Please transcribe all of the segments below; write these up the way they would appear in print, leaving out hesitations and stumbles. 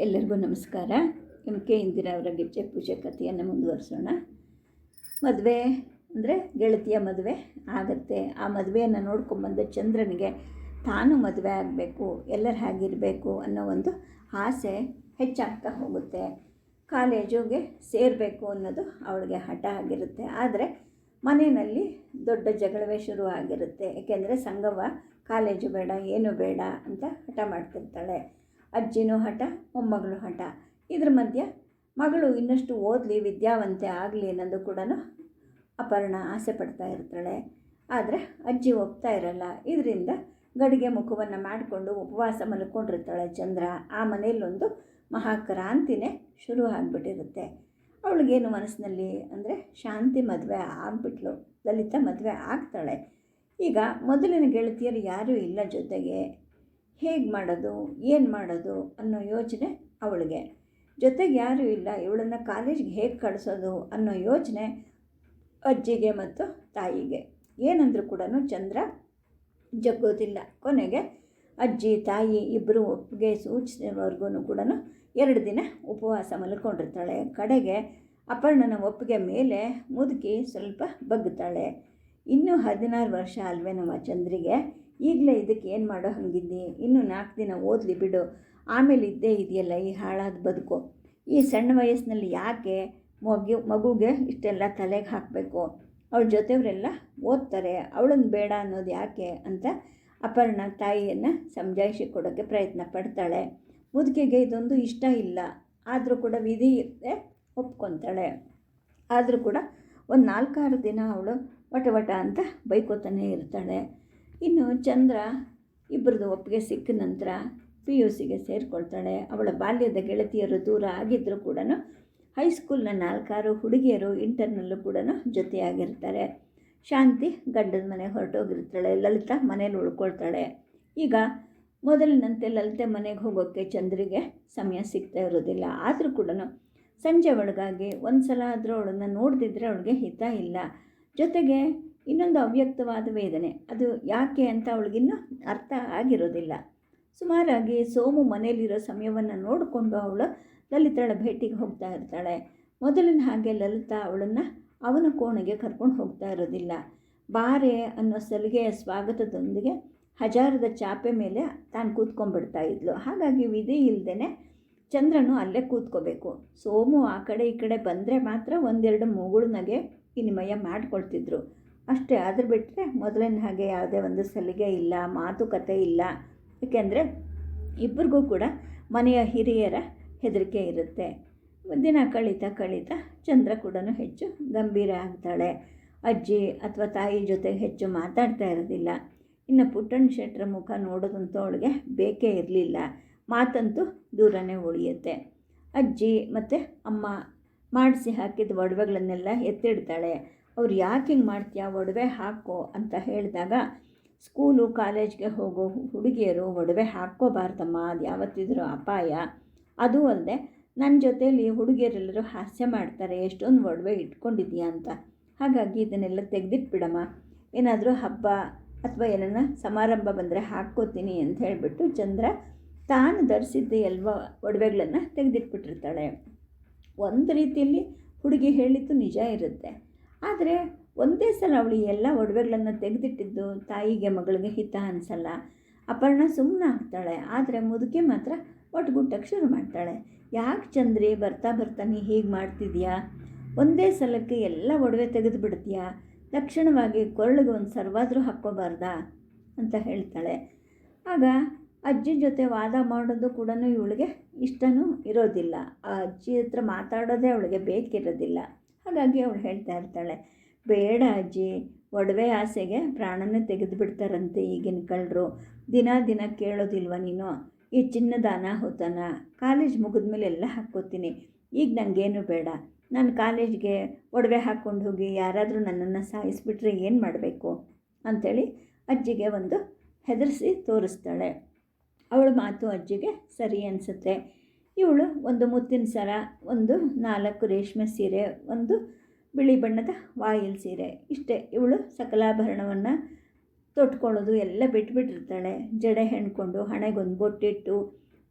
ಎಲ್ಲರಿಗೂ ನಮಸ್ಕಾರ. ಕೆ ಇಂದಿರಾ ಅವರ ಗೆಜ್ಜೆ ಪೂಜೆ ಕಥೆಯನ್ನು ಮುಂದುವರಿಸೋಣ. ಮದುವೆ ಅಂದರೆ ಗೆಳತಿಯ ಮದುವೆ ಆಗುತ್ತೆ. ಆ ಮದುವೆಯನ್ನು ನೋಡ್ಕೊಂಬಂದು ಚಂದ್ರನಿಗೆ ತಾನು ಮದುವೆ ಆಗಬೇಕು, ಎಲ್ಲರ ಹಾಗಿರಬೇಕು ಅನ್ನೋ ಒಂದು ಆಸೆ ಹೆಚ್ಚಾಗ್ತಾ ಹೋಗುತ್ತೆ. ಕಾಲೇಜುಗೆ ಸೇರಬೇಕು ಅನ್ನೋದು ಅವಳಿಗೆ ಹಠ ಆಗಿರುತ್ತೆ. ಆದರೆ ಮನೆಯಲ್ಲಿ ದೊಡ್ಡ ಜಗಳವೇ ಶುರು ಆಗಿರುತ್ತೆ. ಏಕೆಂದರೆ ಸಂಗವ್ವ ಕಾಲೇಜು ಬೇಡ, ಏನು ಬೇಡ ಅಂತ ಹಠ ಮಾಡ್ತಿರ್ತಾಳೆ. ಅಜ್ಜಿನೂ ಹಠ, ಮೊಮ್ಮಗಳು ಹಠ. ಇದ್ರ ಮಧ್ಯೆ ಮಗಳು ಇನ್ನಷ್ಟು ಓದಲಿ, ವಿದ್ಯಾವಂತೆ ಆಗಲಿ ಅನ್ನೋದು ಕೂಡ ಅಪರ್ಣ ಆಸೆ ಪಡ್ತಾ ಇರ್ತಾಳೆ. ಆದರೆ ಅಜ್ಜಿ ಒಪ್ತಾ ಇರಲ್ಲ. ಇದರಿಂದ ಗಡಿಗೆ ಮುಖವನ್ನು ಮಾಡಿಕೊಂಡು ಉಪವಾಸ ಮಲ್ಕೊಂಡಿರ್ತಾಳೆ ಚಂದ್ರ. ಆ ಮನೆಯಲ್ಲೊಂದು ಮಹಾಕ್ರಾಂತಿನೇ ಶುರು ಆಗಿಬಿಟ್ಟಿರುತ್ತೆ. ಅವಳಿಗೇನು ಮನಸ್ಸಿನಲ್ಲಿ ಅಂದರೆ ಶಾಂತಿ ಮದುವೆ ಆಗಿಬಿಟ್ಲು, ಲಲಿತಾ ಮದುವೆ ಆಗ್ತಾಳೆ. ಈಗ ಮೊದಲಿನ ಗೆಳತಿಯರು ಯಾರೂ ಇಲ್ಲ ಜೊತೆಗೆ. ಹೇಗೆ ಮಾಡೋದು, ಏನು ಮಾಡೋದು ಅನ್ನೋ ಯೋಚನೆ ಅವಳಿಗೆ. ಜೊತೆಗೆ ಯಾರೂ ಇಲ್ಲ, ಇವಳನ್ನು ಕಾಲೇಜಿಗೆ ಹೇಗೆ ಕಳಿಸೋದು ಅನ್ನೋ ಯೋಚನೆ ಅಜ್ಜಿಗೆ ಮತ್ತು ತಾಯಿಗೆ. ಏನಂದರೂ ಕೂಡ ಚಂದ್ರ ಜಗ್ಗೋದಿಲ್ಲ. ಕೊನೆಗೆ ಅಜ್ಜಿ ತಾಯಿ ಇಬ್ಬರು ಒಪ್ಪಿಗೆ ಸೂಚಿಸಿದವರೆಗೂ ಕೂಡ 2 ದಿನ ಉಪವಾಸ ಮಲ್ಕೊಂಡಿರ್ತಾಳೆ. ಕಡೆಗೆ ಅಪರ್ಣನ ಒಪ್ಪಿಗೆ ಮೇಲೆ ಮುದುಕಿ ಸ್ವಲ್ಪ ಬಗ್ಗುತ್ತಾಳೆ. ಇನ್ನೂ 16 ವರ್ಷ ಅಲ್ವೇನವ ಚಂದ್ರಿಗೆ, ಈಗಲೇ ಇದಕ್ಕೆ ಏನು ಮಾಡೋ ಹಂಗಿದ್ದಿ, ಇನ್ನೂ 4 ದಿನ ಓದಲಿ ಬಿಡು, ಆಮೇಲೆ ಇದ್ದೇ ಇದೆಯಲ್ಲ ಈ ಹಾಳಾದ ಬದುಕು. ಈ ಸಣ್ಣ ವಯಸ್ಸಿನಲ್ಲಿ ಯಾಕೆ ಮಗುಗೆ ಇಷ್ಟೆಲ್ಲ ತಲೆಗೆ ಹಾಕಬೇಕು, ಅವಳ ಜೊತೆಯವರೆಲ್ಲ ಓದ್ತಾರೆ, ಅವಳನ್ನು ಬೇಡ ಅನ್ನೋದು ಯಾಕೆ ಅಂತ ಅಪರ್ಣ ತಾಯಿಯನ್ನು ಸಮಜಾಯಿಷಿ ಕೊಡೋಕ್ಕೆ ಪ್ರಯತ್ನ ಪಡ್ತಾಳೆ. ಮುದುಕಿಗೆ ಇದೊಂದು ಇಷ್ಟ ಇಲ್ಲ, ಆದರೂ ಕೂಡ ವಿಧಿ ಇರುತ್ತೆ, ಒಪ್ಕೊತಾಳೆ. ಆದರೂ ಕೂಡ ಒಂದು 4-6 ದಿನ ಅವಳು ವಟ ಅಂತ ಬೈಕೋತಾನೆ ಇರ್ತಾಳೆ. ಇನ್ನು ಚಂದ್ರ ಇಬ್ಬರದು ಒಪ್ಪಿಗೆ ಸಿಕ್ಕ ನಂತರ PUCಗೆ ಸೇರಿಕೊಳ್ತಾಳೆ. ಅವಳ ಬಾಲ್ಯದ ಗೆಳತಿಯರು ದೂರ ಆಗಿದ್ದರೂ ಕೂಡ ಹೈಸ್ಕೂಲ್ನ 4-6 ಹುಡುಗಿಯರು ಇಂಟರ್ನಲ್ಲೂ ಕೂಡ ಜೊತೆಯಾಗಿರ್ತಾರೆ. ಶಾಂತಿ ಗಂಡನ ಮನೆಗೆ ಹೊರಟೋಗಿರ್ತಾಳೆ, ಲಲಿತಾ ಮನೇಲಿ ಉಳ್ಕೊಳ್ತಾಳೆ. ಈಗ ಮೊದಲಿನಂತೆ ಲಲಿತೆ ಮನೆಗೆ ಹೋಗೋಕ್ಕೆ ಚಂದ್ರಿಗೆ ಸಮಯ ಸಿಗ್ತಾ ಇರೋದಿಲ್ಲ. ಆದರೂ ಕೂಡ ಸಂಜೆ ಒಳಗಾಗಿ ಒಂದು ಸಲ ಆದರೂ ಅವಳನ್ನು ನೋಡ್ದಿದ್ರೆ ಅವಳಿಗೆ ಹಿತ ಇಲ್ಲ. ಜೊತೆಗೆ ಇನ್ನೊಂದು ಅವ್ಯಕ್ತವಾದ ವೇದನೆ, ಅದು ಯಾಕೆ ಅಂತ ಅವಳಿಗಿನ್ನೂ ಅರ್ಥ ಆಗಿರೋದಿಲ್ಲ. ಸುಮಾರಾಗಿ ಸೋಮು ಮನೇಲಿರೋ ಸಮಯವನ್ನು ನೋಡಿಕೊಂಡು ಅವಳು ಲಲಿತಾಳ ಭೇಟಿಗೆ ಹೋಗ್ತಾ ಇರ್ತಾಳೆ. ಮೊದಲಿನ ಹಾಗೆ ಲಲಿತಾ ಅವಳನ್ನು ಅವನ ಕೋಣೆಗೆ ಕರ್ಕೊಂಡು ಹೋಗ್ತಾ ಇರೋದಿಲ್ಲ. ಬಾರೆ ಅನ್ನೋ ಸಲಿಗೆಯ ಸ್ವಾಗತದೊಂದಿಗೆ ಹಜಾರದ ಚಾಪೆ ಮೇಲೆ ತಾನು ಕೂತ್ಕೊಂಡ್ಬಿಡ್ತಾ ಇದ್ಲು. ಹಾಗಾಗಿ ವಿಧಿ ಇಲ್ಲದೇ ಚಂದ್ರನು ಅಲ್ಲೇ ಕೂತ್ಕೋಬೇಕು. ಸೋಮು ಆ ಕಡೆ ಈ ಕಡೆ ಬಂದರೆ ಮಾತ್ರ 1-2 ಮುಗುಳ್ನಗೆ ವಿನಿಮಯ ಮಾಡಿಕೊಳ್ತಿದ್ರು ಅಷ್ಟೇ. ಅದ್ರ ಬಿಟ್ಟರೆ ಮೊದಲಿನ ಹಾಗೆ ಯಾವುದೇ ಒಂದು ಸಲಿಗೆ ಇಲ್ಲ, ಮಾತುಕತೆ ಇಲ್ಲ. ಏಕೆಂದರೆ ಇಬ್ಬರಿಗೂ ಕೂಡ ಮನೆಯ ಹಿರಿಯರ ಹೆದರಿಕೆ ಇರುತ್ತೆ. ದಿನ ಕಳೀತಾ ಚಂದ್ರ ಕೂಡ ಹೆಚ್ಚು ಗಂಭೀರ ಆಗ್ತಾಳೆ. ಅಜ್ಜಿ ಅಥವಾ ತಾಯಿ ಜೊತೆ ಹೆಚ್ಚು ಮಾತಾಡ್ತಾ ಇರೋದಿಲ್ಲ. ಇನ್ನು ಪುಟ್ಟಣ್ಣ ಶೆಟ್ಟರ ಮುಖ ನೋಡೋದಂತೂ ಅವಳಿಗೆ ಬೇಕೇ ಇರಲಿಲ್ಲ. ಮಾತಂತೂ ದೂರನೇ ಉಳಿಯುತ್ತೆ. ಅಜ್ಜಿ ಮತ್ತು ಅಮ್ಮ ಮಾಡಿಸಿ ಹಾಕಿದ ಒಡವೆಗಳನ್ನೆಲ್ಲ ಎತ್ತಿಡ್ತಾಳೆ. ಅವ್ರು ಯಾಕೆ ಹಿಂಗೆ ಮಾಡ್ತೀಯಾ, ಒಡವೆ ಹಾಕೋ ಅಂತ ಹೇಳಿದಾಗ, ಸ್ಕೂಲು ಕಾಲೇಜ್ಗೆ ಹೋಗೋ ಹುಡುಗಿಯರು ಒಡವೆ ಹಾಕ್ಕೋಬಾರ್ದಮ್ಮ, ಅದು ಯಾವತ್ತಿದ್ರೂ ಅಪಾಯ. ಅದೂ ಅಲ್ಲದೆ ನನ್ನ ಜೊತೇಲಿ ಹುಡುಗಿಯರೆಲ್ಲರೂ ಹಾಸ್ಯ ಮಾಡ್ತಾರೆ, ಎಷ್ಟೊಂದು ಒಡವೆ ಇಟ್ಕೊಂಡಿದ್ದೀಯಾ ಅಂತ. ಹಾಗಾಗಿ ಇದನ್ನೆಲ್ಲ ತೆಗೆದಿಟ್ಬಿಡಮ್ಮ, ಏನಾದರೂ ಹಬ್ಬ ಅಥವಾ ಏನನ್ನ ಸಮಾರಂಭ ಬಂದರೆ ಹಾಕ್ಕೋತೀನಿ ಅಂತ ಹೇಳಿಬಿಟ್ಟು ಚಂದ್ರ ತಾನು ಧರಿಸಿದ್ದ ಎಲ್ಲ ಒಡವೆಗಳನ್ನು ತೆಗೆದಿಟ್ಬಿಟ್ಟಿರ್ತಾಳೆ. ಒಂದು ರೀತಿಯಲ್ಲಿ ಹುಡುಗಿ ಹೇಳಿದ್ದು ನಿಜ ಇರುತ್ತೆ. ಆದರೆ ಒಂದೇ ಸಲ ಅವಳು ಎಲ್ಲ ಒಡವೆಗಳನ್ನು ತೆಗೆದಿಟ್ಟಿದ್ದು ತಾಯಿಗೆ ಮಗಳಿಗೆ ಹಿತ ಅನಿಸಲ್ಲ. ಅಪರ್ಣ ಸುಮ್ಮನೆ ಆಗ್ತಾಳೆ. ಆದರೆ ಮುದುಕಿ ಮಾತ್ರ ಒಟ್ಟುಗುಟ್ಟಕ್ಕೆ ಶುರು ಮಾಡ್ತಾಳೆ. ಯಾಕೆ ಚಂದ್ರಿ ಬರ್ತಾ ನೀ ಹೀಗೆ ಮಾಡ್ತಿದ್ಯಾ, ಒಂದೇ ಸಲಕ್ಕೆ ಎಲ್ಲ ಒಡವೆ ತೆಗೆದು ಬಿಡ್ತೀಯಾ, ಲಕ್ಷಣವಾಗಿ ಕೊರಳಿಗೆ ಒಂದು ಸರ್ವಾದರೂ ಹಾಕ್ಕೋಬಾರ್ದಾ ಅಂತ ಹೇಳ್ತಾಳೆ. ಆಗ ಅಜ್ಜಿ ಜೊತೆ ವಾದ ಮಾಡೋದು ಕೂಡ ಇವಳಿಗೆ ಇಷ್ಟನೂ ಇರೋದಿಲ್ಲ. ಆ ಅಜ್ಜಿ ಹತ್ರ ಮಾತಾಡೋದೇ ಅವಳಿಗೆ ಬೇಕಿರೋದಿಲ್ಲ. ಹಾಗಾಗಿ ಅವಳು ಹೇಳ್ತಾ ಇರ್ತಾಳೆ, ಬೇಡ ಅಜ್ಜಿ, ಒಡವೆ ಆಸೆಗೆ ಪ್ರಾಣನೇ ತೆಗೆದು ಬಿಡ್ತಾರಂತೆ ಈಗಿನ ಕಳ್ಳರು, ದಿನ ಕೇಳೋದಿಲ್ವ ನೀನು, ಈ ಚಿನ್ನದ ಅನಾಹುತನ ಕಾಲೇಜ್ ಮುಗಿದ್ಮೇಲೆ ಎಲ್ಲ ಹಾಕ್ಕೋತೀನಿ, ಈಗ ನನಗೇನು ಬೇಡ, ನಾನು ಕಾಲೇಜ್ಗೆ ಒಡವೆ ಹಾಕ್ಕೊಂಡು ಹೋಗಿ ಯಾರಾದರೂ ನನ್ನನ್ನು ಸಾಯಿಸಿಬಿಟ್ರೆ ಏನು ಮಾಡಬೇಕು ಅಂಥೇಳಿ ಅಜ್ಜಿಗೆ ಒಂದು ಹೆದರಿಸಿ ತೋರಿಸ್ತಾಳೆ. ಅವಳ ಮಾತು ಅಜ್ಜಿಗೆ ಸರಿ ಅನಿಸುತ್ತೆ. ಇವಳು ಒಂದು ಮುತ್ತಿನ ಸರ, ಒಂದು 4 ರೇಷ್ಮೆ ಸೀರೆ, ಒಂದು ಬಿಳಿ ಬಣ್ಣದ ವಾಯಿಲ್ ಸೀರೆ, ಇಷ್ಟೇ. ಇವಳು ಸಕಲಾಭರಣವನ್ನು ತೊಟ್ಕೊಳ್ಳೋದು ಎಲ್ಲ ಬಿಟ್ಬಿಟ್ಟಿರ್ತಾಳೆ. ಜಡೆ ಹೆಣ್ಕೊಂಡು ಹಣೆಗೊಂದು ಬೊಟ್ಟಿಟ್ಟು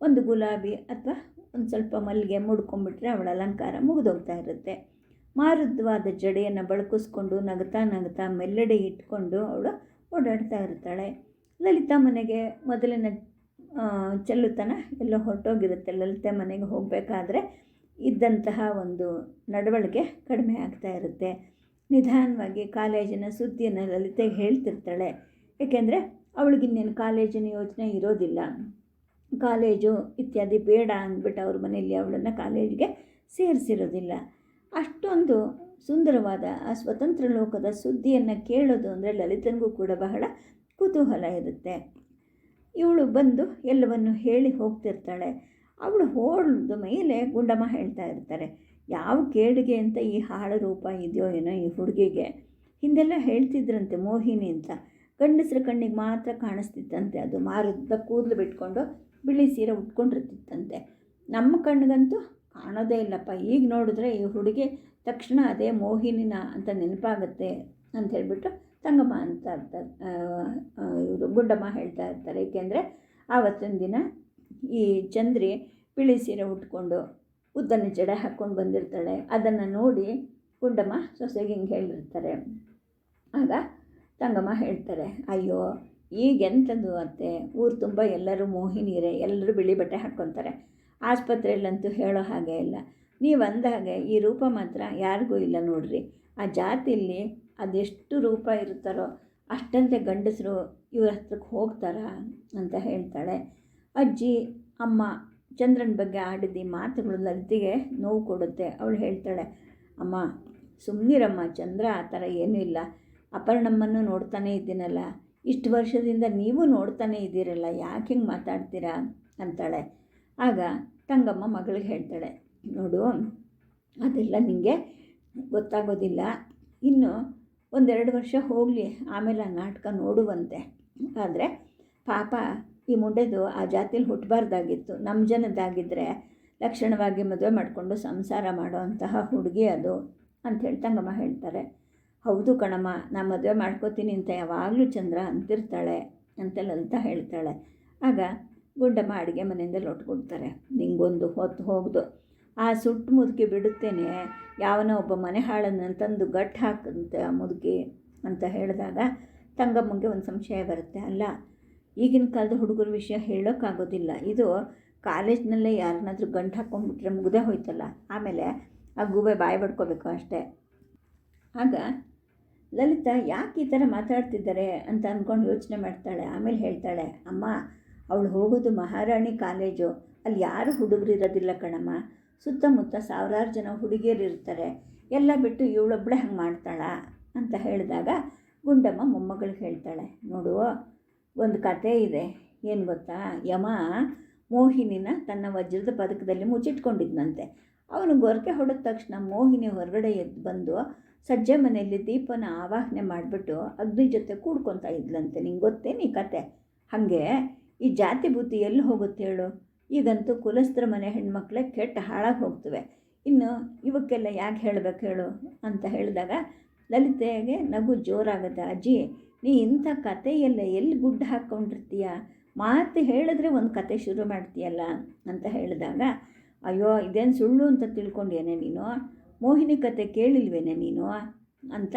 ಒಂದು ಗುಲಾಬಿ ಅಥವಾ ಒಂದು ಸ್ವಲ್ಪ ಮಲ್ಲಿಗೆ ಮುಡ್ಕೊಂಡ್ಬಿಟ್ರೆ ಅವಳ ಅಲಂಕಾರ ಮುಗಿದೋಗ್ತಾ ಇರುತ್ತೆ. ಮಾರುದ್ವಾದ ಜಡೆಯನ್ನು ಬಳಕಿಸ್ಕೊಂಡು ನಗ್ತಾ ನಗ್ತಾ ಮೆಲ್ಲಡೆ ಇಟ್ಕೊಂಡು ಅವಳು ಓಡಾಡ್ತಾ ಇರ್ತಾಳೆ. ಲಲಿತಾ ಮನೆಗೆ ಮೊದಲಿನ ಚೆಲ್ಲುತನ ಎಲ್ಲೋ ಹೊರಟೋಗಿರುತ್ತೆ. ಲಲಿತಾ ಮನೆಗೆ ಹೋಗಬೇಕಾದ್ರೆ ಇದ್ದಂತಹ ಒಂದು ನಡವಳಿಕೆ ಕಡಿಮೆ ಆಗ್ತಾ ಇರುತ್ತೆ. ನಿಧಾನವಾಗಿ ಕಾಲೇಜಿನ ಸುದ್ದಿಯನ್ನು ಲಲಿತೆಗೆ ಹೇಳ್ತಿರ್ತಾಳೆ. ಏಕೆಂದರೆ ಅವಳಿಗಿನ್ನೇನು ಕಾಲೇಜಿನ ಯೋಚನೆ ಇರೋದಿಲ್ಲ. ಕಾಲೇಜು ಇತ್ಯಾದಿ ಬೇಡ ಅಂದ್ಬಿಟ್ಟು ಅವ್ರ ಮನೆಯಲ್ಲಿ ಅವಳನ್ನು ಕಾಲೇಜಿಗೆ ಸೇರಿಸಿರೋದಿಲ್ಲ. ಅಷ್ಟೊಂದು ಸುಂದರವಾದ ಆ ಸ್ವತಂತ್ರ ಲೋಕದ ಸುದ್ದಿಯನ್ನು ಕೇಳೋದು ಅಂದರೆ ಲಲಿತನಿಗೂ ಕೂಡ ಬಹಳ ಕುತೂಹಲ ಇರುತ್ತೆ. ಇವಳು ಬಂದು ಎಲ್ಲವನ್ನು ಹೇಳಿ ಹೋಗ್ತಿರ್ತಾಳೆ. ಅವಳು ಹೋದ ಮೇಲೆ ಗುಂಡಮ್ಮ ಹೇಳ್ತಾ ಇರ್ತಾರೆ, ಯಾವ ಕೇಡಿಗೆ ಅಂತ ಈ ಹಾಳು ರೂಪ ಇದೆಯೋ ಏನೋ ಈ ಹುಡುಗಿಗೆ. ಹಿಂದೆಲ್ಲ ಹೇಳ್ತಿದ್ರಂತೆ ಮೋಹಿನಿ ಅಂತ, ಗಂಡಸ್ರ ಕಣ್ಣಿಗೆ ಮಾತ್ರ ಕಾಣಿಸ್ತಿತ್ತಂತೆ. ಅದು ಮಾರುದ್ದ ಕೂದಲು ಬಿಟ್ಕೊಂಡು ಬಿಳಿ ಸೀರೆ ಉಟ್ಕೊಂಡಿರ್ತಿತ್ತಂತೆ. ನಮ್ಮ ಕಣ್ಣಿಗಂತೂ ಕಾಣೋದೇ ಇಲ್ಲಪ್ಪ. ಈಗ ನೋಡಿದ್ರೆ ಈ ಹುಡುಗಿ ತಕ್ಷಣ ಅದೇ ಮೋಹಿನಿನ ಅಂತ ನೆನಪಾಗುತ್ತೆ ಅಂತ ಹೇಳಿಬಿಟ್ಟು ತಂಗಮ್ಮ ಅಂತ ಇವರು ಗುಂಡಮ್ಮ ಹೇಳ್ತಾ ಇರ್ತಾರೆ. ಏಕೆಂದರೆ ಆವತ್ತಿನ ದಿನ ಈ ಚಂದ್ರಿ ಬಿಳಿ ಸೀರೆ ಉಟ್ಕೊಂಡು ಉದ್ದನ ಜಡೆ ಹಾಕ್ಕೊಂಡು ಬಂದಿರ್ತಾಳೆ. ಅದನ್ನು ನೋಡಿ ಗುಂಡಮ್ಮ ಸೊಸೆಗೆ ಹಿಂಗೆ ಹೇಳಿರ್ತಾರೆ. ಆಗ ತಂಗಮ್ಮ ಹೇಳ್ತಾರೆ, ಅಯ್ಯೋ ಈಗೆಂಥದ್ದು ಅತ್ತೆ, ಊರು ತುಂಬ ಎಲ್ಲರೂ ಮೋಹಿನಿಯರೇ, ಎಲ್ಲರೂ ಬಿಳಿ ಬಟ್ಟೆ ಹಾಕ್ಕೊತಾರೆ. ಆಸ್ಪತ್ರೆಯಲ್ಲಂತೂ ಹೇಳೋ ಹಾಗೆ ಇಲ್ಲ. ನೀವು ಅಂದ ಹಾಗೆ ಈ ರೂಪ ಮಾತ್ರ ಯಾರಿಗೂ ಇಲ್ಲ ನೋಡ್ರಿ. ಆ ಜಾತಿಯಲ್ಲಿ ಅದೆಷ್ಟು ರೂಪ ಇರ್ತಾರೋ ಅಷ್ಟಂತೆ ಗಂಡಸರು ಇವ್ರ ಹತ್ರಕ್ಕೆ ಹೋಗ್ತಾರಾ ಅಂತ ಹೇಳ್ತಾಳೆ. ಅಜ್ಜಿ ಅಮ್ಮ ಚಂದ್ರನ ಬಗ್ಗೆ ಆಡಿದ ಈ ಮಾತುಗಳು ಲಲಿತೆಗೆ ನೋವು ಕೊಡುತ್ತೆ. ಅವಳು ಹೇಳ್ತಾಳೆ, ಅಮ್ಮ ಸುಮ್ಮನಿರಮ್ಮ, ಚಂದ್ರ ಆ ಥರ ಏನೂ ಇಲ್ಲ. ಅಪರ್ಣಮ್ಮನ್ನು ನೋಡ್ತಾನೇ ಇದ್ದೀನಲ್ಲ, ಇಷ್ಟು ವರ್ಷದಿಂದ ನೀವು ನೋಡ್ತಾನೇ ಇದ್ದೀರಲ್ಲ, ಯಾಕೆ ಹಿಂಗೆ ಮಾತಾಡ್ತೀರಾ ಅಂತಾಳೆ. ಆಗ ತಂಗಮ್ಮ ಮಗಳಿಗೆ ಹೇಳ್ತಾಳೆ, ನೋಡು ಅದೆಲ್ಲ ನಿನಗೆ ಗೊತ್ತಾಗೋದಿಲ್ಲ, ಇನ್ನು 1-2 ವರ್ಷ ಹೋಗಲಿ, ಆಮೇಲೆ ಆ ನಾಟಕ ನೋಡುವಂತೆ. ಆದರೆ ಪಾಪ ಈ ಮುಂಡೆದು ಆ ಜಾತಿಲಿ ಹುಟ್ಟಬಾರ್ದಾಗಿತ್ತು. ನಮ್ಮ ಜನದ್ದಾಗಿದ್ದರೆ ಲಕ್ಷಣವಾಗಿ ಮದುವೆ ಮಾಡಿಕೊಂಡು ಸಂಸಾರ ಮಾಡೋ ಅಂತಹ ಹುಡುಗಿ ಅದು ಅಂಥೇಳಿ ತಂಗಮ್ಮ ಹೇಳ್ತಾರೆ. ಹೌದು ಕಣಮ್ಮ, ನಾನು ಮದುವೆ ಮಾಡ್ಕೋತೀನಿ ಅಂತ ಯಾವಾಗಲೂ ಚಂದ್ರ ಅಂತಿರ್ತಾಳೆ ಅಂತ ಲಲಿತಾ ಹೇಳ್ತಾಳೆ. ಆಗ ಗುಂಡಮ್ಮ ಅಡುಗೆ ಮನೆಯಿಂದ ಲೊಟ್ಕೊಡ್ತಾರೆ. ನಿಂಗೊಂದು ಹೊತ್ತು ಹೋಗ್ದು ಆ ಸುಟ್ಟು ಮುದುಕಿ ಬಿಡುತ್ತೇನೆ, ಯಾವನೋ ಒಬ್ಬ ಮನೆ ಹಾಳನ್ನು ತಂದು ಗಟ್ಟು ಹಾಕಂತೆ ಆ ಮುದುಕಿ ಅಂತ ಹೇಳಿದಾಗ ತಂಗಮ್ಮಗೆ ಒಂದು ಸಂಶಯ ಬರುತ್ತೆ. ಅಲ್ಲ, ಈಗಿನ ಕಾಲದ ಹುಡುಗರ ವಿಷಯ ಹೇಳೋಕ್ಕಾಗೋದಿಲ್ಲ. ಇದು ಕಾಲೇಜ್ನಲ್ಲೇ ಯಾರನ್ನಾದ್ರೂ ಗಂಟು ಹಾಕ್ಕೊಂಡ್ಬಿಟ್ರೆ ಮುಗ್ದೇ ಹೋಯ್ತಲ್ಲ, ಆಮೇಲೆ ಆ ಗೂಬೆ ಬಾಯಿ ಬಡ್ಕೋಬೇಕು ಅಷ್ಟೇ. ಆಗ ಲಲಿತಾ ಯಾಕೆ ಈ ಥರ ಮಾತಾಡ್ತಿದ್ದಾರೆ ಅಂತ ಅಂದ್ಕೊಂಡು ಯೋಚನೆ ಮಾಡ್ತಾಳೆ. ಆಮೇಲೆ ಹೇಳ್ತಾಳೆ, ಅಮ್ಮ ಅವಳು ಹೋಗೋದು ಮಹಾರಾಣಿ ಕಾಲೇಜು, ಅಲ್ಲಿ ಯಾರು ಹುಡುಗರು ಇರೋದಿಲ್ಲ ಕಣಮ್ಮ, ಸುತ್ತಮುತ್ತ 1000 ಜನ ಹುಡುಗಿಯರು ಇರ್ತಾರೆ, ಎಲ್ಲ ಬಿಟ್ಟು ಇವಳೊಬ್ಬಳೆ ಹಂಗೆ ಮಾಡ್ತಾಳ ಅಂತ ಹೇಳಿದಾಗ ಗುಂಡಮ್ಮ ಮೊಮ್ಮಗಳಿಗೆ ಹೇಳ್ತಾಳೆ, ನೋಡು ಒಂದು ಕತೆ ಇದೆ, ಏನು ಗೊತ್ತಾ, ಯಮ ಮೋಹಿನಿನ ತನ್ನ ವಜ್ರದ ಪದಕದಲ್ಲಿ ಮುಚ್ಚಿಟ್ಕೊಂಡಿದ್ನಂತೆ. ಅವನು ಗೊರಕೆ ಹೊಡೆದ ತಕ್ಷಣ ಮೋಹಿನಿ ಹೊರಗಡೆ ಎದ್ದು ಬಂದು ಸಜ್ಜೆ ಮನೆಯಲ್ಲಿ ದೀಪನ ಆವಾಹನೆ ಮಾಡಿಬಿಟ್ಟು ಅಗ್ನಿ ಜೊತೆ ಕೂಡ್ಕೊತಾ ಇದ್ಲಂತೆ. ನಿಂಗೆ ಗೊತ್ತೇನು ಈ ಕತೆ? ಹಾಗೆ ಈ ಜಾತಿ ಬುದ್ಧಿ ಎಲ್ಲಿ ಹೋಗುತ್ತೆ ಹೇಳು? ಈಗಂತೂ ಕುಲಸ್ತ್ರ ಮನೆ ಹೆಣ್ಮಕ್ಳೇ ಕೆಟ್ಟ ಹಾಳಾಗಿ ಹೋಗ್ತವೆ, ಇನ್ನು ಇವಕ್ಕೆಲ್ಲ ಯಾಕೆ ಹೇಳಬೇಕು ಹೇಳು ಅಂತ ಹೇಳಿದಾಗ ಲಲಿತೆಗೆ ನಗು ಜೋರಾಗುತ್ತೆ. ಅಜ್ಜಿ, ನೀ ಇಂಥ ಕತೆಯೆಲ್ಲ ಎಲ್ಲಿ ಗುಡ್ಡ ಹಾಕ್ಕೊಂಡಿರ್ತೀಯ, ಮಾತು ಹೇಳಿದ್ರೆ ಒಂದು ಕತೆ ಶುರು ಮಾಡ್ತೀಯಲ್ಲ ಅಂತ ಹೇಳಿದಾಗ, ಅಯ್ಯೋ ಇದೇನು ಸುಳ್ಳು ಅಂತ ತಿಳ್ಕೊಂಡೇನೆ ನೀನು, ಮೋಹಿನಿ ಕತೆ ಕೇಳಿಲ್ವೇನೆ ನೀನು ಅಂತ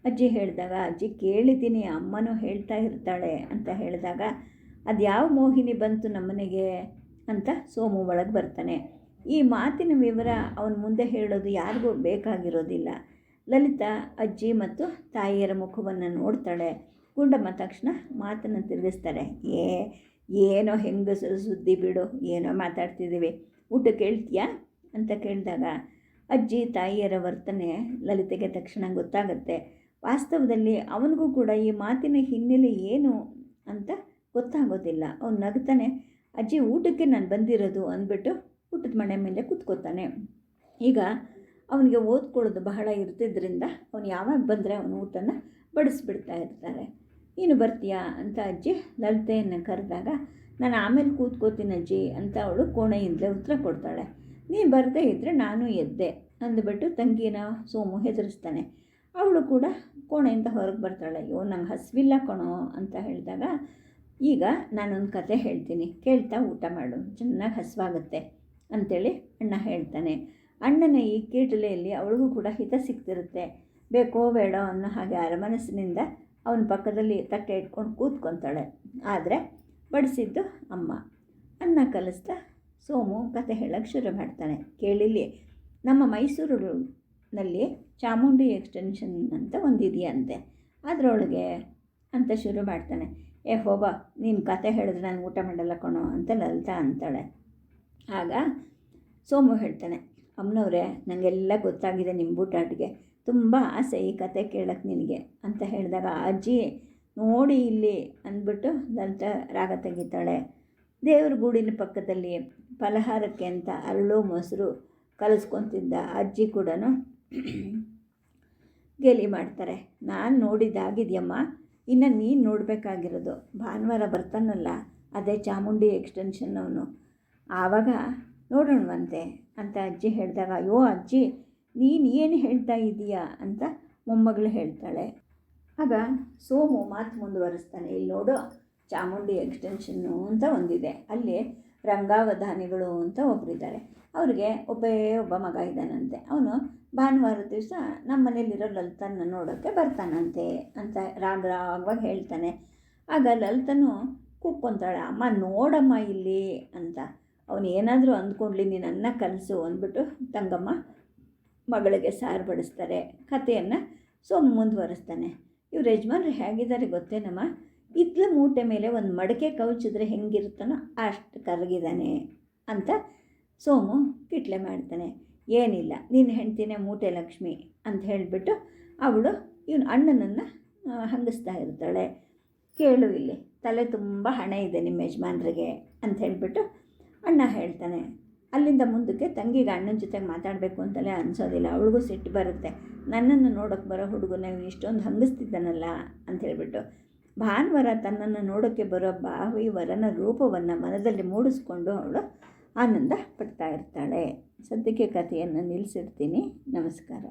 ಅಜ್ಜಿ ಹೇಳಿದಾಗ, ಅಜ್ಜಿ ಕೇಳಿದ್ದೀನಿ, ಅಮ್ಮನೂ ಹೇಳ್ತಾ ಇರ್ತಾಳೆ ಅಂತ ಹೇಳಿದಾಗ, ಅದು ಯಾವ ಮೋಹಿನಿ ಬಂತು ನಮ್ಮನೆಗೆ ಅಂತ ಸೋಮು ಒಳಗೆ ಬರ್ತಾನೆ. ಈ ಮಾತಿನ ವಿವರ ಅವನ ಮುಂದೆ ಹೇಳೋದು ಯಾರಿಗೂ ಬೇಕಾಗಿರೋದಿಲ್ಲ. ಲಲಿತಾ ಅಜ್ಜಿ ಮತ್ತು ತಾಯಿಯರ ಮುಖವನ್ನು ನೋಡ್ತಾಳೆ. ಗುಂಡಮ್ಮ ತಕ್ಷಣ ಮಾತನ್ನು ತಿರುಗಿಸ್ತಾರೆ. ಏನೋ ಹೆಂಗಸರು ಸುದ್ದಿ ಬಿಡು, ಏನೋ ಮಾತಾಡ್ತಿದ್ದೀವಿ, ಊಟ ಕೇಳ್ತೀಯಾ ಅಂತ ಕೇಳಿದಾಗ ಅಜ್ಜಿ ತಾಯಿಯರ ವರ್ತನೆ ಲಲಿತೆಗೆ ತಕ್ಷಣ ಗೊತ್ತಾಗುತ್ತೆ. ವಾಸ್ತವದಲ್ಲಿ ಅವನಿಗೂ ಕೂಡ ಈ ಮಾತಿನ ಹಿನ್ನೆಲೆ ಏನು ಅಂತ ಗೊತ್ತಾಗೋದಿಲ್ಲ. ಅವನು ನಗ್ತಾನೆ, ಅಜ್ಜಿ ಊಟಕ್ಕೆ ನಾನು ಬಂದಿರೋದು ಅಂದ್ಬಿಟ್ಟು ಊಟದ ಮನೆ ಮೇಲೆ ಕೂತ್ಕೋತಾನೆ. ಈಗ ಅವನಿಗೆ ಓದ್ಕೊಳ್ಳೋದು ಬಹಳ ಇರ್ತಿದ್ದರಿಂದ ಅವನು ಯಾವಾಗ ಬಂದರೆ ಅವನು ಊಟನ ಬಡಿಸ್ಬಿಡ್ತಾ ಇರ್ತಾರೆ. ನೀನು ಬರ್ತೀಯಾ ಅಂತ ಅಜ್ಜಿ ಲಲಿತೆಯನ್ನು ಕರೆದಾಗ, ನಾನು ಆಮೇಲೆ ಕೂತ್ಕೋತೀನಿ ಅಜ್ಜಿ ಅಂತ ಅವಳು ಕೋಣೆಯಿಂದಲೇ ಉತ್ತರ ಕೊಡ್ತಾಳೆ. ನೀನು ಬರದೇ ಇದ್ದರೆ ನಾನು ಎದ್ದೆ ಅಂದುಬಿಟ್ಟು ತಂಗಿನ ಸೋಮು ಹೆದರಿಸ್ತಾನೆ. ಅವಳು ಕೂಡ ಕೋಣೆಯಿಂದ ಹೊರಗೆ ಬರ್ತಾಳೆ. ಅಯ್ಯೋ ನಂಗೆ ಹಸಿವಿಲ್ಲ ಕಣೋ ಅಂತ ಹೇಳಿದಾಗ, ಈಗ ನಾನೊಂದು ಕತೆ ಹೇಳ್ತೀನಿ, ಕೇಳ್ತಾ ಊಟ ಮಾಡು, ಚೆನ್ನಾಗಿ ಹಸಿವಾಗುತ್ತೆ ಅಂಥೇಳಿ ಅಣ್ಣ ಹೇಳ್ತಾನೆ. ಅಣ್ಣನ ಈ ಕೀಟಲೆಯಲ್ಲಿ ಅವಳಿಗೂ ಕೂಡ ಹಿತ ಸಿಗ್ತಿರುತ್ತೆ. ಬೇಕೋ ಬೇಡೋ ಅನ್ನೋ ಹಾಗೆ ಅರಮನಸ್ಸಿನಿಂದ ಅವನ ಪಕ್ಕದಲ್ಲಿ ತಟ್ಟೆ ಇಟ್ಕೊಂಡು ಕೂತ್ಕೊತಾಳೆ. ಆದರೆ ಬಡಿಸಿದ್ದು ಅಮ್ಮ. ಅನ್ನ ಕಲಿಸ್ತಾ ಸೋಮು ಕತೆ ಹೇಳೋಕ್ಕೆ ಶುರು ಮಾಡ್ತಾನೆ. ಕೇಳಿಲ್ಲಿ, ನಮ್ಮ ಮೈಸೂರಿನಲ್ಲಿ ಚಾಮುಂಡಿ ಎಕ್ಸ್ಟೆನ್ಷನ್ ಅಂತ ಒಂದಿದೆಯಂತೆ, ಅದರೊಳಗೆ ಅಂತ ಶುರು ಮಾಡ್ತಾನೆ. ಹೋಗ, ನೀನು ಕತೆ ಹೇಳಿದ್ರೆ ನಾನು ಊಟ ಮಾಡಲ್ಲ ಕಣೋ ಅಂತ ಲಲಿತಾ ಅಂತಾಳೆ. ಆಗ ಸೋಮು ಹೇಳ್ತಾನೆ, ಅಮ್ಮನವ್ರೆ, ನನಗೆಲ್ಲ ಗೊತ್ತಾಗಿದೆ ನಿಮ್ಮ ಬೂಟಾಟಿಗೆ, ತುಂಬ ಆಸೆ ಈ ಕತೆ ಕೇಳೋಕ್ಕೆ ನಿನಗೆ ಅಂತ ಹೇಳಿದಾಗ, ಅಜ್ಜಿ ನೋಡಿ ಇಲ್ಲಿ ಅಂದ್ಬಿಟ್ಟು ಲಲಿತಾ ರಾಗ ತೆಗಿತಾಳೆ. ದೇವ್ರ ಗೂಡಿನ ಪಕ್ಕದಲ್ಲಿ ಫಲಹಾರಕ್ಕೆ ಅಂತ ಅರಳು ಮೊಸರು ಕಲಿಸ್ಕೊತಿದ್ದ ಅಜ್ಜಿ ಕೂಡ ಗೇಲಿ ಮಾಡ್ತಾರೆ. ನಾನು ನೋಡಿದ್ದಾಗಿದೆಯಮ್ಮ, ಇನ್ನು ನೀನು ನೋಡಬೇಕಾಗಿರೋದು. ಭಾನುವಾರ ಬರ್ತಾನಲ್ಲ, ಅದೇ ಚಾಮುಂಡಿ ಎಕ್ಸ್ಟೆನ್ಷನ್ ಅವನು, ಆವಾಗ ನೋಡೋಣವಂತೆ ಅಂತ ಅಜ್ಜಿ ಹೇಳಿದಾಗ, ಅಯ್ಯೋ ಅಜ್ಜಿ, ನೀನು ಏನು ಹೇಳ್ತಾ ಇದ್ದೀಯಾ ಅಂತ ಮೊಮ್ಮಗಳು ಹೇಳ್ತಾಳೆ. ಆಗ ಸೋಮು ಮಾತು ಮುಂದುವರಿಸ್ತಾನೆ. ಇಲ್ಲಿ ನೋಡು, ಚಾಮುಂಡಿ ಎಕ್ಸ್ಟೆನ್ಷನ್ನು ಅಂತ ಒಂದಿದೆ, ಅಲ್ಲಿ ರಂಗಾವಧಾನಿಗಳು ಅಂತ ಒಬ್ಬರಿದ್ದಾರೆ. ಅವ್ರಿಗೆ ಒಬ್ಬ ಮಗ ಇದ್ದಾನಂತೆ. ಅವನು ಭಾನುವಾರ ದಿವಸ ನಮ್ಮ ಮನೇಲಿರೋ ಲಲಿತನ ನೋಡೋಕ್ಕೆ ಬರ್ತಾನಂತೆ ಅಂತ ರಾಗವಾಗಿ ಹೇಳ್ತಾನೆ. ಆಗ ಲಲಿತನು ಕೂಕ್ಕೊಂತಾಳೆ, ಅಮ್ಮ ನೋಡಮ್ಮ ಇಲ್ಲಿ ಅಂತ. ಅವನು ಏನಾದರೂ ಅಂದ್ಕೊಂಡ್ಲಿ, ನೀನು ಅನ್ನ ಕಲಿಸು ಅಂದ್ಬಿಟ್ಟು ತಂಗಮ್ಮ ಮಗಳಿಗೆ ಸಾರು ಬಡಿಸ್ತಾರೆ. ಕಥೆಯನ್ನು ಸೋಮು ಮುಂದುವರಿಸ್ತಾನೆ. ಇವ್ರು ಯಜಮಾನ್ರು ಹೇಗಿದ್ದಾರೆ ಗೊತ್ತೇನಮ್ಮ, ಇತ್ಲ ಮೂಟೆ ಮೇಲೆ ಒಂದು ಮಡಕೆ ಕವುಚಿದ್ರೆ ಹೆಂಗಿರುತ್ತಾನೋ ಅಷ್ಟು ಕರಗಿದ್ದಾನೆ ಅಂತ ಸೋಮು ಕಿಟ್ಲೆ ಮಾಡ್ತಾನೆ. ಏನಿಲ್ಲ, ನೀನು ಹೆಂಡ್ತಿನೇ ಮೂಟೆ ಲಕ್ಷ್ಮಿ ಅಂತ ಹೇಳಿಬಿಟ್ಟು ಅವಳು ಇವನು ಅಣ್ಣನನ್ನು ಹಂಗಿಸ್ತಾ ಇರ್ತಾಳೆ. ಕೇಳು, ಇಲ್ಲಿ ತಲೆ ತುಂಬ ಹಣ ಇದೆ ನಿಮ್ಮ ಯಜಮಾನ್ರಿಗೆ ಅಂತ ಹೇಳಿಬಿಟ್ಟು ಅಣ್ಣ ಹೇಳ್ತಾನೆ. ಅಲ್ಲಿಂದ ಮುಂದಕ್ಕೆ ತಂಗಿಗೆ ಅಣ್ಣನ ಜೊತೆಗೆ ಮಾತಾಡಬೇಕು ಅಂತಲೇ ಅನಿಸೋದಿಲ್ಲ. ಅವಳಿಗೂ ಸಿಟ್ಟು ಬರುತ್ತೆ. ನನ್ನನ್ನು ನೋಡೋಕ್ಕೆ ಬರೋ ಹುಡುಗನ ಇಷ್ಟೊಂದು ಹಂಗಿಸ್ತಿದ್ದಾನಲ್ಲ ಅಂತ ಹೇಳಿಬಿಟ್ಟು ಭಾನುವಾರ ತನ್ನನ್ನು ನೋಡೋಕ್ಕೆ ಬರೋ ಬಾವಿ ವರನ ರೂಪವನ್ನು ಮನದಲ್ಲಿ ಮೂಡಿಸ್ಕೊಂಡು ಅವಳು ಆನಂದ ಪಡ್ತಾ ಇರ್ತಾಳೆ. ಸದ್ಯಕ್ಕೆ ಕಥೆಯನ್ನು ನಿಲ್ಲಿಸಿರ್ತೀನಿ. ನಮಸ್ಕಾರ.